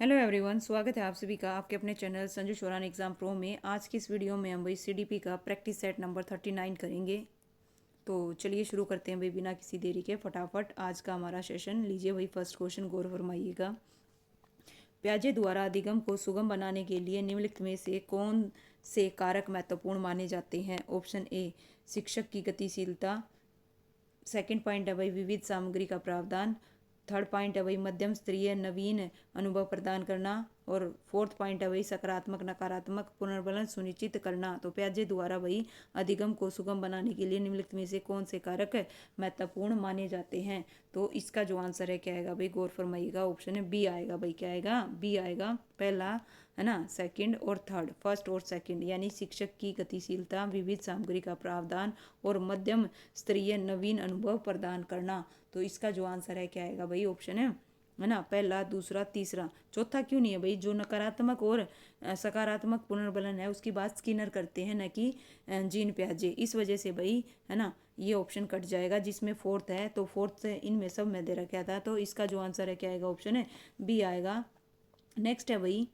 Hello everyone, स्वागत है आप सभी का आपके अपने channel Sanju Sheoran exam pro में। आज की इस वीडियो में हम भाई सीडीपी का प्रैक्टिस सेट नंबर 39 करेंगे। तो चलिए शुरू करते हैं भाई बिना किसी देरी के फटाफट आज का हमारा सेशन। लीजिए भाई फर्स्ट क्वेश्चन गौर फरमाइएगा। प्याजे द्वारा अधिगम को सुगम बनाने के लिए निम्नलिखित में से कौन से कारक महत्वपूर्ण माने जाते हैं? ऑप्शन ए शिक्षक की गतिशीलता, सेकंड पॉइंट है भाई विविध सामग्री का प्रावधान, थर्ड पॉइंट है भाई मध्यम स्तरीय नवीन अनुभव प्रदान करना, और फोर्थ पॉइंट है भाई सकारात्मक नकारात्मक पुनर्बलन सुनिश्चित करना। तो प्याजे द्वारा भाई अधिगम को सुगम बनाने के लिए निम्नलिखित में से कौन से कारक महत्वपूर्ण माने जाते हैं? तो इसका जो आंसर है क्या आएगा भाई, गौर फरमाइएगा। ऑप्शन है बी आएगा भाई। क्या आएगा? बी आएगा। पहला है ना, सेकंड और थर्ड, फर्स्ट और सेकंड, यानी शिक्षक की गतिशीलता, विविध सामग्री का प्रावधान और मध्यम स्तरीय नवीन अनुभव प्रदान करना। तो इसका जो आंसर है क्या आएगा भाई? ऑप्शन है ना, पहला, दूसरा, तीसरा। चौथा क्यों नहीं है भाई? जो नकारात्मक और सकारात्मक पुनर्बलन है उसकी बात स्किनर करते हैं, न कि जीन प्याजे। इस वजह से भाई है ना ये ऑप्शन कट जाएगा। जिसमें फोर्थ है तो फोर्थ इनमें सब में दे रखा था, तो इसका जो आंसर है क्या आएगा? ऑप्शन है बी आएगा। नेक्स्ट है भाई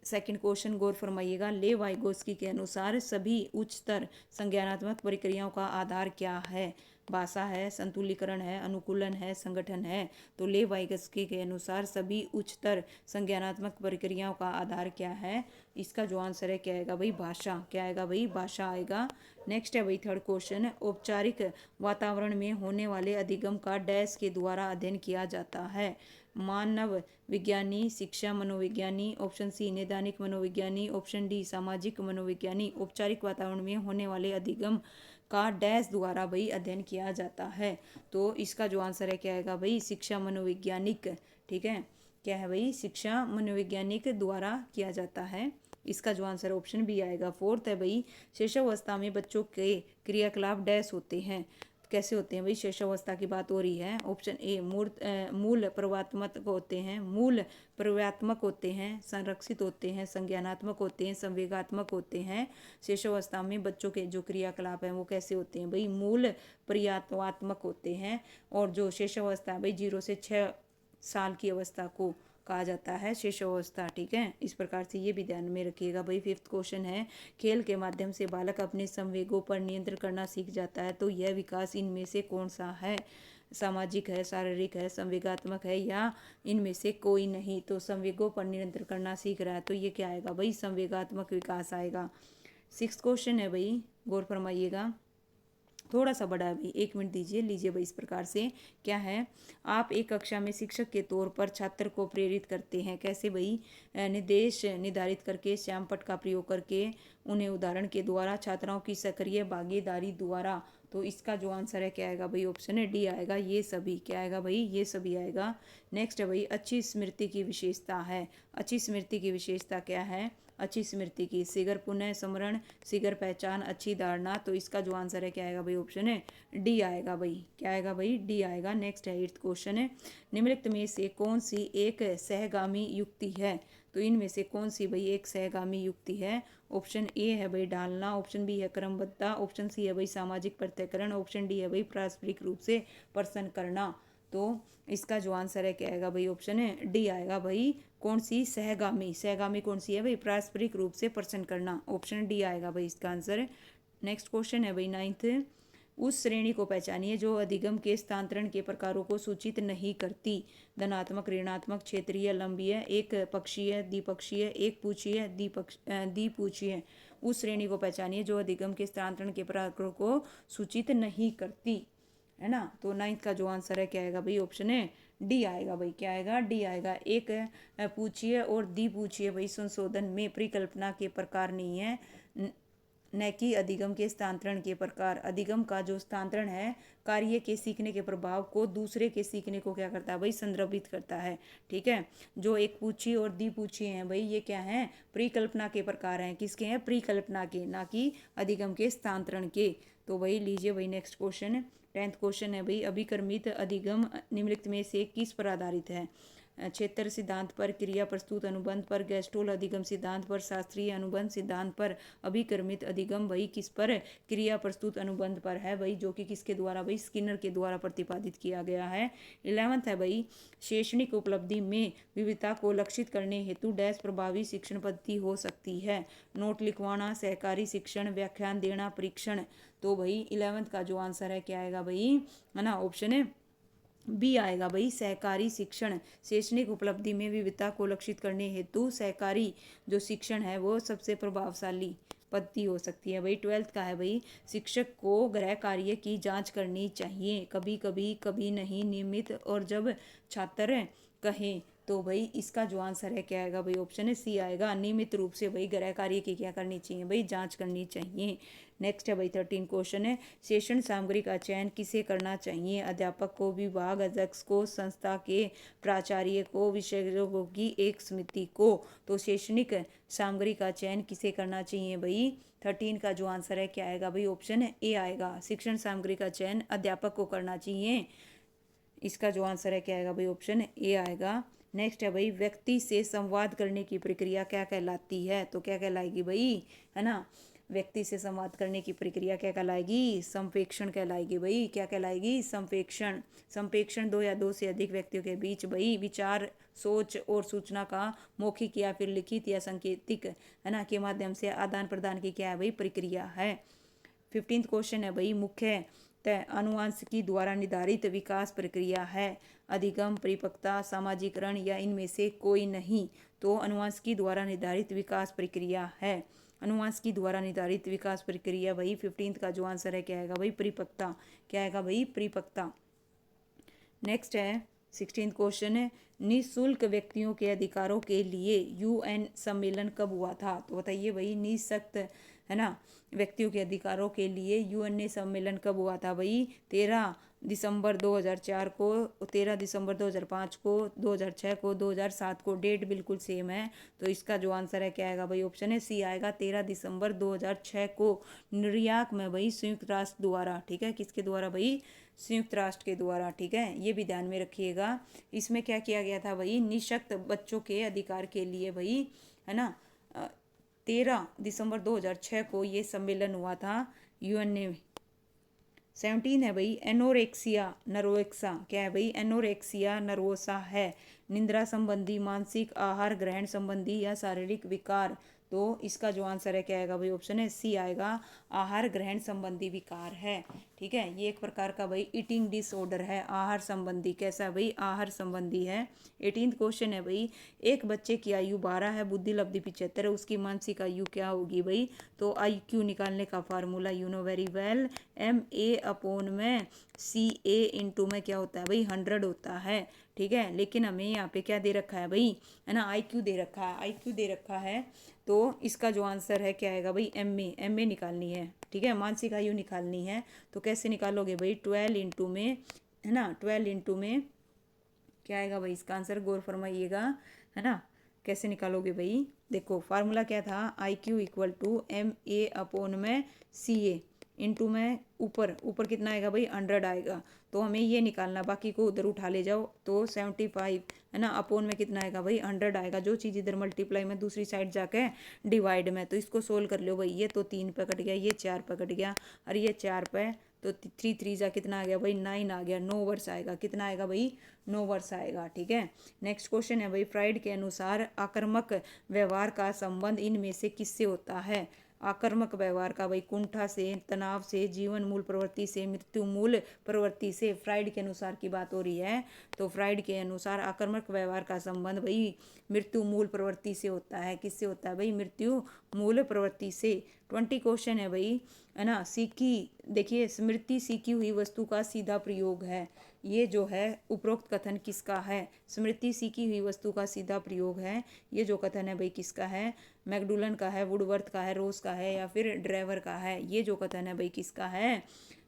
सेकंड क्वेश्चन, गौर फरमाइएगा। ले वाइगोस्की के अनुसार सभी उच्चतर संज्ञानात्मक प्रक्रियाओं का आधार क्या है? भाषा है, संतुलीकरण है, अनुकूलन है, संगठन है। तो ले वाइगोस्की के अनुसार सभी उच्चतर संज्ञानात्मक प्रक्रियाओं का आधार क्या है? इसका जो आंसर है क्या आएगा भाई? भाषा। क्या आएगा भाई? भाषा आएगा। नेक्स्ट है भाई थर्ड क्वेश्चन, औपचारिक वातावरण में होने वाले अधिगम का डैश के द्वारा अध्ययन किया जाता है? मानव विज्ञानी, शिक्षा मनोविज्ञानी, ऑप्शन सी नैदानिक मनोविज्ञानी, ऑप्शन डी सामाजिक मनोविज्ञानी। औपचारिक वातावरण में होने वाले अधिगम का डैश द्वारा भाई अध्ययन किया जाता है। तो इसका जो आंसर है क्या आएगा भाई? शिक्षा मनोवैज्ञानिक। ठीक है, क्या है भाई? शिक्षा मनोवैज्ञानिक द्वारा किया जाता है। इसका जो आंसर ऑप्शन बी आएगा। फोर्थ है भाई शैशवावस्था में बच्चों के क्रियाकलाप डैश होते हैं। कैसे होते हैं भाई? शैशवावस्था की बात हो रही है। ऑप्शन ए मूल प्रवर्तक होते हैं, मूल प्रवर्तक होते हैं, संरक्षित होते हैं, संज्ञानात्मक होते हैं, संवेगात्मक होते हैं। शैशवावस्था में बच्चों के जो क्रियाकलाप हैं वो कैसे होते हैं भाई? मूल प्रवर्तक होते हैं। और जो शैशवावस्था है भाई 0 से 6 साल की अवस्था को कहा जाता है शैशवावस्था। ठीक है, इस प्रकार से ये भी ध्यान में रखिएगा भाई। फिफ्थ क्वेश्चन है, खेल के माध्यम से बालक अपने संवेगों पर नियंत्रण करना सीख जाता है, तो यह विकास इनमें से कौन सा है? सामाजिक है, शारीरिक है, संवेगात्मक है, या इनमें से कोई नहीं? तो संवेगों पर नियंत्रण करना सीख रहा है, तो ये क्या आएगा भाई? संवेगात्मक विकास आएगा। सिक्स क्वेश्चन है भाई, गौर फरमाइएगा। थोड़ा सा बड़ा है भाई, 1 मिनट दीजिए। लीजिए भाई, इस प्रकार से क्या है, आप एक कक्षा में शिक्षक के तौर पर छात्र को प्रेरित करते हैं। कैसे भाई? निर्देश निर्धारित करके, श्यामपट्ट का प्रयोग करके, उन्हें उदाहरण के द्वारा, छात्राओं की सक्रिय भागीदारी द्वारा। तो इसका जो आंसर है क्या आएगा भाई? ऑप्शन है डी आएगा। ये सभी क्या आएगा भाई? ये सभी आएगा। नेक्स्ट है भाई अच्छी स्मृति की विशेषता है। अच्छी स्मृति की विशेषता क्या है? अच्छी स्मृति की शीघ्र पुनः स्मरण, शीघ्र पहचान, अच्छी धारणा। तो इसका जो आंसर है क्या आएगा भाई? ऑप्शन है डी आएगा भाई। क्या आएगा भाई? डी आएगा। नेक्स्ट है एट्थ क्वेश्चन है, निम्नलिखित में से कौन सी एक सहगामी युक्ति है? तो इनमें से कौन सी भाई एक सहगामी युक्ति है? ऑप्शन ए है भाई डालना, ऑप्शन बी है क्रमबद्धता, ऑप्शन सी है भाई सामाजिक प्रत्यकरण, ऑप्शन डी है भाई पारस्परिक रूप से प्रश्न करना। तो इसका जो आंसर है क्या आएगा भाई? ऑप्शन है डी आएगा भाई। कौन सी? सहगामी। सहगामी कौन सी है भाई? पारस्परिक रूप से प्रश्न करना। ऑप्शन डी आएगा भाई इसका आंसर। नेक्स्ट क्वेश्चन है भाई नाइन्थ, उस श्रेणी को पहचानिए जो अधिगम के स्थानांतरण के प्रकारों को सूचित नहीं करती। धनात्मक, ऋणात्मक, क्षेत्रीय, लंबीय, एक पक्षीय, द्विपक्षीय, एक पूछीय, द्विपूछीय। उस श्रेणी को पहचानिए जो अधिगम के स्थानांतरण के प्रकारों को सूचित नहीं करती, है ना। तो नाइन्थ का जो आंसर है क्या आएगा भाई? ऑप्शन है डी आएगा भाई। क्या आएगा? डी आएगा। एक पूछिए और द्विपूछिए भाई संशोधन में परिकल्पना के प्रकार नहीं है, न कि अधिगम के स्थानांतरण के प्रकार। अधिगम का जो स्थानांतरण है कार्य के सीखने के प्रभाव को दूसरे के सीखने को क्या करता है भाई? संदर्भित करता है। ठीक है, जो एक पूछी और द्विपूछी हैं भाई ये क्या है? परिकल्पना के प्रकार हैं। किसके हैं? परिकल्पना के, ना कि अधिगम के स्थानांतरण के। तो वही लीजिए भाई नेक्स्ट क्वेश्चन। टेंथ क्वेश्चन है भाई, अभिक्रमित अधिगम निम्नलिखित में से किस पर आधारित है? क्षेत्र सिद्धांत पर, क्रिया प्रस्तुत अनुबंध पर, गेस्टोल अधिगम सिद्धांत पर, शास्त्रीय अनुबंध सिद्धांत पर, अभिक्रमित अधिगम भाई किस पर, क्रिया प्रस्तुत अनुबंध पर है भाई, जो कि किसके द्वारा भाई, स्किनर के द्वारा प्रतिपादित किया गया है। 11th है भाई, शैक्षणिक उपलब्धि में विविधता को लक्षित करने हेतु डैश प्रभावी शिक्षण पद्धति हो सकती है। नोट लिखवाना, सहकारी शिक्षण, व्याख्यान देना, परीक्षण। तो भाई 11th का जो आंसर है क्या आएगा भाई, है ना, ऑप्शन है बी आएगा भाई, सहकारी शिक्षण। शैक्षणिक उपलब्धि में विविधता को लक्षित करने हेतु सहकारी जो शिक्षण है वो सबसे प्रभावशाली पद्धति हो सकती है भाई। 12th का है भाई, शिक्षक को गृह कार्य की जांच करनी चाहिए, कभी कभी, कभी नहीं, नियमित और जब छात्र कहें। तो भाई इसका जो आंसर है क्या आएगा भाई, ऑप्शन है सी आएगा, नियमित रूप से भाई गृह कार्य की क्या करनी चाहिए भाई, जांच करनी चाहिए। नेक्स्ट है भाई 13 क्वेश्चन है, शैक्षण सामग्री का चयन किसे करना चाहिए, अध्यापक को, विभाग अध्यक्ष को, संस्था के प्राचार्य को, विशेषज्ञों की एक समिति को। तो शैक्षणिक सामग्री का चयन किसे करना चाहिए भाई, 13 का जो आंसर है क्या आएगा भाई, ऑप्शन है ए आएगा, शिक्षण सामग्री का चयन अध्यापक को करना चाहिए। इसका जो आंसर है क्या आएगा भाई, ऑप्शन ए आएगा। नेक्स्ट है भाई, व्यक्ति से संवाद करने की प्रक्रिया क्या कहलाती है, तो क्या कहलाएगी भाई, है ना, व्यक्ति से संवाद करने की प्रक्रिया क्या कहलाएगी, संप्रेषण कहलाएगी भाई, क्या कहलाएगी, संप्रेषण। संप्रेषण दो या दो से अधिक व्यक्तियों के बीच भाई विचार, सोच और सूचना का मौखिक या फिर लिखित या सांकेतिक, है ना, के माध्यम से आदान प्रदान की क्या है भाई, प्रक्रिया है। 15th क्वेश्चन है भाई, मुख्य तय अनुवांशिकी द्वारा निर्धारित विकास प्रक्रिया है, अधिगम, परिपक्वता, सामाजिकरण या इनमें से कोई नहीं। तो अनुवांशिकी द्वारा निर्धारित विकास प्रक्रिया है, अनुवांशिकी द्वारा निर्धारित विकास प्रक्रिया भाई। 15th का जो आंसर है क्या आएगा भाई, परिपक्वता, क्या आएगा भाई, परिपक्वता। नेक्स्ट है 16th क्वेश्चन है, निःशुल्क व्यक्तियों के अधिकारों के लिए UN सम्मेलन कब हुआ था, तो बताइए भाई, निःशक्त, है ना, व्यक्तियों के अधिकारों के लिए UN सम्मेलन कब हुआ था भाई, 13 दिसंबर 2004 को, 13 दिसंबर 2005 को, 2006 को, 2007 को, डेट बिल्कुल सेम है। तो इसका जो आंसर है क्या आएगा भाई, ऑप्शन है सी आएगा, 13 दिसंबर 2006 को न्यूयॉर्क में भाई, संयुक्त राष्ट्र द्वारा, ठीक है, किसके द्वारा भाई, संयुक्त राष्ट्र के द्वारा, ठीक है, ये भी ध्यान में रखिएगा। इसमें क्या किया गया था भाई, निःशक्त बच्चों के अधिकार के लिए भाई, है ना, 13 दिसंबर 2006 को ये सम्मेलन हुआ था UN ने। 17 है भाई, एनोरेक्सिया नर्वोसा, क्या है भाई, एनोरेक्सिया नर्वोसा है निद्रा संबंधी, मानसिक, आहार ग्रहण संबंधी या शारीरिक विकार। तो इसका जो आंसर है क्या आएगा भाई, ऑप्शन है सी आएगा, आहार ग्रहण संबंधी विकार है, ठीक है, ये एक प्रकार का भाई ईटिंग डिसऑर्डर है, आहार संबंधी, कैसा भाई, आहार संबंधी है। 18th क्वेश्चन है भाई, एक बच्चे की आयु 12 है, बुद्धि लब्धि 75 है, उसकी मानसिक आयु क्या होगी भाई, तो IQ निकालने का formula you know very well, MA upon में CA इंटू में क्या होता है भाई, 100 होता है, ठीक है। लेकिन हमें यहाँ पे क्या दे रखा है भाई, है ना, IQ दे रखा है, IQ दे रखा है। तो इसका जो आंसर है क्या आएगा भाई, MA निकालनी है, ठीक है, मानसिक आयु निकालनी है। तो कैसे निकालोगे भाई, 12 इंटू में, है ना, 12 इंटू में क्या आएगा भाई, इसका आंसर गौर फरमाइएगा, है ना, कैसे निकालोगे भाई, देखो फार्मूला क्या था, IQ equal to MA upon में CA इंटू में ऊपर कितना आएगा भाई, 100 आएगा। तो हमें ये निकालना, बाकी को उधर उठा ले जाओ, तो 75, है ना, अपॉन में कितना आएगा भाई, 100 आएगा। जो चीज़ इधर मल्टीप्लाई में दूसरी साइड जाके डिवाइड में, तो इसको सोल्व कर लो भाई, ये तो 3 पे कट गया, ये 4 पे कट गया, और ये 4 पे, तो 3 3 जा कितना आ गया भाई, 9 आ गया, 9 वर्ष आएगा, कितना आएगा भाई, 9 वर्ष आएगा, ठीक है। नेक्स्ट क्वेश्चन है भाई, फ्राइड के अनुसार आक्रामक व्यवहार का संबंध इनमें से किससे होता है, आक्रामक व्यवहार का भाई, कुंठा से, तनाव से, जीवन मूल प्रवृत्ति से, मृत्यु मूल प्रवृत्ति से। फ्राइड के अनुसार की बात हो रही है, तो फ्राइड के अनुसार आक्रामक व्यवहार का संबंध भाई मृत्यु मूल प्रवृत्ति से होता है, किससे होता है भाई, मृत्यु मूल प्रवृत्ति से। 20 क्वेश्चन है भाई, है ना, सीखी, देखिए, स्मृति सीखी हुई वस्तु का सीधा प्रयोग है, ये जो है उपरोक्त कथन किसका है, स्मृति सीखी हुई वस्तु का सीधा प्रयोग है, ये जो कथन है भाई किसका है, मैकडुलन का है, वुडवर्थ का है, रोज का है, या फिर ड्राइवर का है। ये जो कथन है भाई किसका है,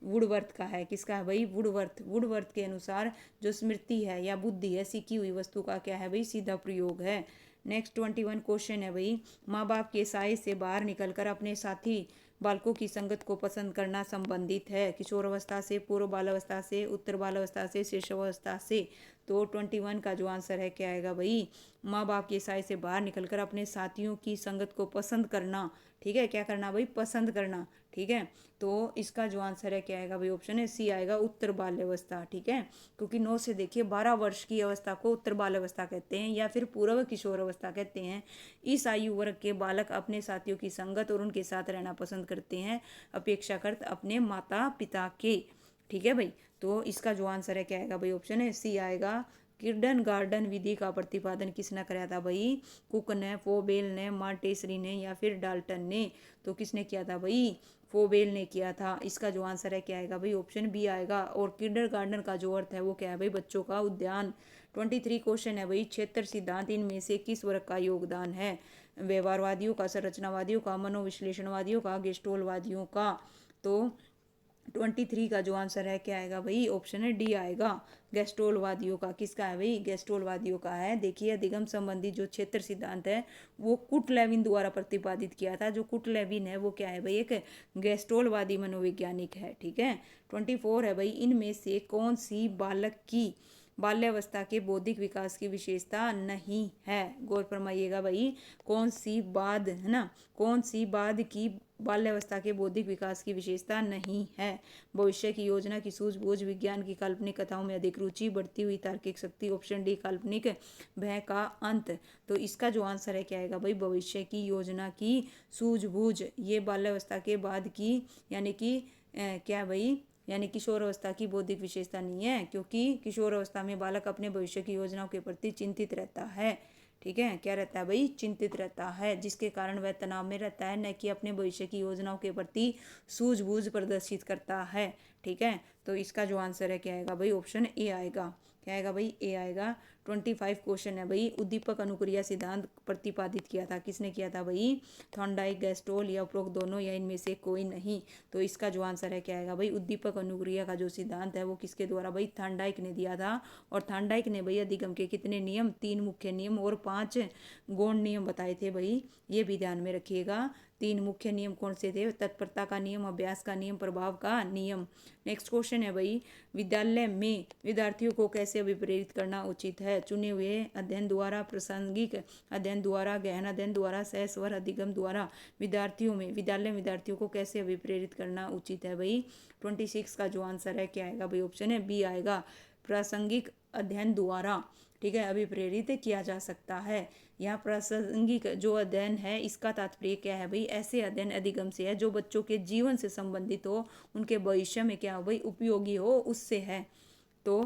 वुडवर्थ का है, किसका है भाई, वुडवर्थ के अनुसार जो स्मृति है या बुद्धि है, सीखी हुई वस्तु का क्या है भाई, सीधा प्रयोग है। नेक्स्ट 21 क्वेश्चन है भाई, माँ बाप के साए से बाहर निकलकर अपने साथी बालकों की संगत को पसंद करना संबंधित है किशोरावस्था से, पूर्व बालावस्था से, उत्तर बालावस्था से, शिशुअवस्था से। तो 21 का जो आंसर है क्या आएगा भाई, माँ बाप की साय से बाहर निकलकर अपने साथियों की संगत को पसंद करना। ठीक है, क्या करना भाई, पसंद करना। ठीक है, तो इसका जो आंसर है क्या आएगा भाई, ऑप्शन है सी आएगा, उत्तर बाल्यावस्था। ठीक है, क्योंकि 9 से देखिए 12 वर्ष की अवस्था को उत्तर बाल्यावस्था कहते हैं या फिर पूर्व किशोर अवस्था कहते हैं। इस आयु वर्ग के बालक अपने साथियों की संगत और उनके साथ रहना पसंद करते हैं अपेक्षाकृत अपने माता पिता के। ठीक है भाई, तो इसका जो आंसर है क्या आएगा भाई, ऑप्शन है सी आएगा। किर्डन गार्डन विधि का प्रतिपादन किसने कराया था भाई, कुक ने, फोबेल ने, मार्टेसरी ने या फिर डाल्टन ने। तो किसने किया था भाई, फोबेल ने किया था। इसका जो आंसर है क्या आएगा भाई, ऑप्शन बी आएगा। और किंडर गार्डन का जो अर्थ है वो क्या है भाई, बच्चों का उद्यान। 23 क्वेश्चन है भाई, क्षेत्र सिद्धांत इनमें से किस वर्ग का योगदान है, व्यवहारवादियों का, संरचनावादियों का, मनोविश्लेषणवादियों का, गेस्टोलवादियों का। तो 23 का जो आंसर है क्या आएगा भाई, ऑप्शन है डी आएगा, गेस्टोलवादियों का। किसका है भाई, गेस्टोलवादियों का है। देखिए अधिगम संबंधी जो क्षेत्र सिद्धांत है वो कुटलेविन द्वारा प्रतिपादित किया था। जो कुटलेविन है वो क्या है भाई, एक गेस्टोलवादी मनोवैज्ञानिक है। ठीक है, 24 है भाई, इनमें से कौन सी बालक की बाल्यावस्था के बौद्धिक विकास की विशेषता नहीं है। गौर फरमाइएगा भाई, कौन सी बाद है ना, कौन सी बाद की बाल्यावस्था के बौद्धिक विकास की विशेषता नहीं है। भविष्य की योजना की सूझबूझ, विज्ञान की काल्पनिक कथाओं में अधिक रुचि, बढ़ती हुई तार्किक शक्ति, ऑप्शन डी काल्पनिक भय का अंत। तो इसका जो आंसर है क्या आएगा भाई, भविष्य की योजना की सूझबूझ, ये बाल्यावस्था के बाद की यानी कि क्या भाई, यानी किशोर अवस्था की बौद्धिक विशेषता नहीं है, क्योंकि किशोर अवस्था में बालक अपने भविष्य की योजनाओं के प्रति चिंतित रहता है। ठीक है, क्या रहता है भाई, चिंतित रहता है, जिसके कारण वह तनाव में रहता है, न कि अपने भविष्य की योजनाओं के प्रति सूझबूझ प्रदर्शित करता है। ठीक है, तो इसका जो आंसर है क्या आएगा भाई, ऑप्शन ए आएगा। क्या आएगा भाई, ए आएगा। 25 क्वेश्चन है भाई, उद्दीपक अनुक्रिया सिद्धांत प्रतिपादित किया था, किसने किया था भाई, थॉर्नडाइक, गेस्टोल या उपरोक्त दोनों या इनमें से कोई नहीं। तो इसका जो आंसर है क्या आएगा भाई, उद्दीपक अनुक्रिया का जो सिद्धांत है वो किसके द्वारा भाई, थॉर्नडाइक ने दिया था। और थॉर्नडाइक ने भाई अधिगम के कितने नियम, 3 मुख्य नियम और 5 गौण नियम बताए थे भाई, ये भी ध्यान में रखिएगा। 3 मुख्य नियम कौन से थे, तत्परता का नियम, अभ्यास का नियम, प्रभाव का नियम। नेक्स्ट क्वेश्चन है भाई, विद्यालय में विद्यार्थियों को कैसे अभिप्रेरित करना उचित है, चुने हुए अध्ययन द्वारा, प्रासंगिक अध्ययन द्वारा, गहन अध्ययन द्वारा, सहस्वर अधिगम द्वारा। विद्यार्थियों में, विद्यालय विद्यार्थियों को कैसे अभिप्रेरित करना उचित है भाई, 26 का जो आंसर है क्या आएगा भाई, ऑप्शन है बी आएगा, प्रासंगिक अध्ययन द्वारा। ठीक है, अभिप्रेरित किया जा सकता है। यहाँ प्रासंगिक जो अध्ययन है इसका तात्पर्य क्या है भाई, ऐसे अध्ययन अधिगम से है जो बच्चों के जीवन से संबंधित हो, उनके भविष्य में क्या हो भाई, उपयोगी हो, उससे है। तो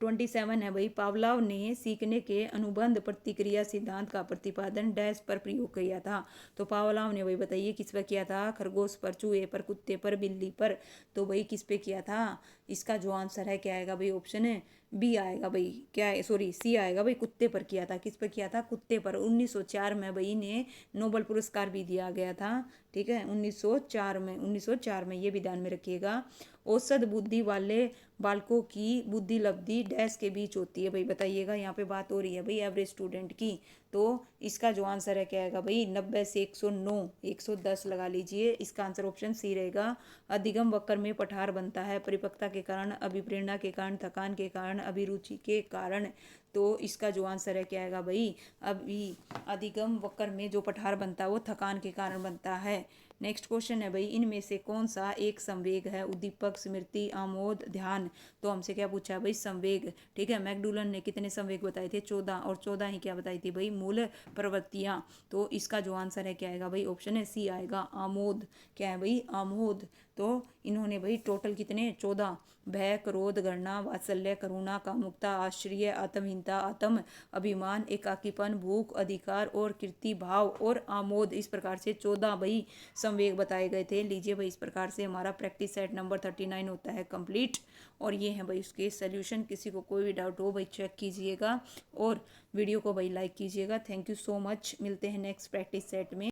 27 है भाई, पावलाव ने सीखने के अनुबंध प्रतिक्रिया सिद्धांत का प्रतिपादन डैश पर प्रयोग किया था। तो पावलाव ने भाई बताइए किस पर किया था, खरगोश पर, चूहे पर, कुत्ते पर, बिल्ली पर। तो भाई किस पे किया था, इसका जो आंसर है क्या आएगा भाई, ऑप्शन है बी आएगा भाई, क्या है, सॉरी सी आएगा भाई, कुत्ते पर किया था। किस पर किया था, कुत्ते पर। 1904 में भाई इन्हें नोबेल पुरस्कार भी दिया गया था। ठीक है, 1904 में ये भी ध्यान में रखिएगा। औसत बुद्धि वाले बालकों की बुद्धि लब्धि डैश के बीच होती है भाई, बताइएगा। यहाँ पे बात हो रही है भाई एवरेज स्टूडेंट की। तो इसका जो आंसर है क्या आएगा भाई, 90 से 109, 110 लगा लीजिए। इसका आंसर ऑप्शन सी रहेगा। अधिगम वक्र में पठार बनता है परिपक्वता के कारण, अभिप्रेरणा के कारण, थकान के कारण, अभिरुचि के कारण। तो इसका जो आंसर है क्या आएगा भाई, अभी अधिगम वक्र में जो पठार बनता है वो थकान के कारण बनता है। नेक्स्ट क्वेश्चन है भाई, इनमें से कौन सा एक संवेग है, उद्दीपक, स्मृति, आमोद, ध्यान। तो हमसे क्या पूछा है भाई, संवेग। ठीक है, मैकडूलन ने कितने संवेग बताए थे, 14, और 14 ही क्या बताई थी भाई, मूल प्रवृत्तियां। तो इसका जो आंसर है क्या आएगा भाई, ऑप्शन है सी आएगा, आमोद। क्या है भाई, आमोद। तो इन्होंने भाई टोटल कितने, 14, भय, क्रोध, घृणा, वात्सल्य, करुणा, कामुकता, आश्चर्य, आत्महीनता, आत्म अभिमान, एकाकीपन, भूख, अधिकार और कीर्ति भाव और आमोद, इस प्रकार से 14 भाई संवेग बताए गए थे। लीजिए भाई, इस प्रकार से हमारा प्रैक्टिस सेट नंबर 39 होता है कंप्लीट। और ये है भाई उसके सल्यूशन। किसी को कोई भी डाउट हो भाई चेक कीजिएगा और वीडियो को भाई लाइक कीजिएगा। थैंक यू सो मच, मिलते हैं नेक्स्ट प्रैक्टिस सेट में।